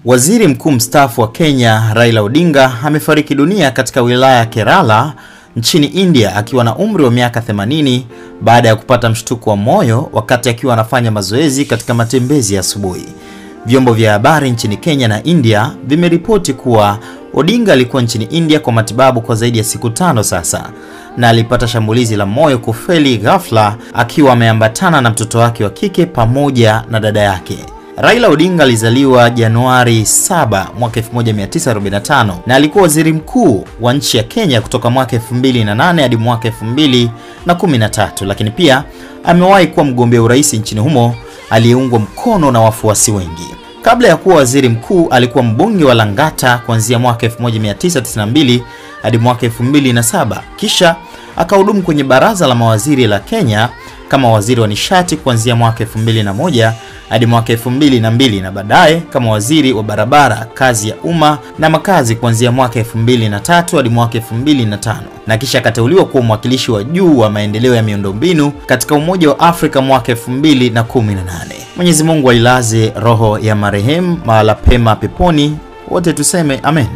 Waziri mkuu mstaafu wa Kenya Raila Odinga amefariki dunia katika wilaya ya Kerala nchini India akiwa na umri wa miaka 80 baada ya kupata mshtuko wa moyo wakati akiwa anafanya mazoezi katika matembezi ya asubuhi. Vyombo vya habari nchini Kenya na India vimeripoti kuwa Odinga alikuwa nchini India kwa matibabu kwa zaidi ya siku 5 sasa na alipata shambulizi la moyo kufeli ghafla akiwa ameambatana na mtoto wake wa kike pamoja na dada yake. Raila Odinga alizaliwa Januari 7 mwaka 1945 na alikuwa waziri mkuu wa nchi ya Kenya kutoka mwaka 2008 hadi mwaka 2013, lakini pia amewahi kuwa mgombea urais nchini humo aliyeungwa mkono na wafuasi wengi. Kabla ya kuwa waziri mkuu alikuwa mbunge wa Langata kuanzia mwaka 1992 hadi mwaka 2007, kisha akahudumu kwenye baraza la mawaziri la Kenya kama waziri wa nishati kuanzia mwaka 2001 hadi mwaka 2002 na baadaye kama waziri wa barabara, kazi ya umma na makazi kuanzia mwaka 2003 hadi mwaka 2005, na kisha akateuliwa kuwa mwakilishi wa juu wa maendeleo ya miundombinu katika Umoja wa Afrika mwaka 2018. Mwenyezi Mungu ailaze roho ya marehemu mahala pema peponi, wote tuseme amen.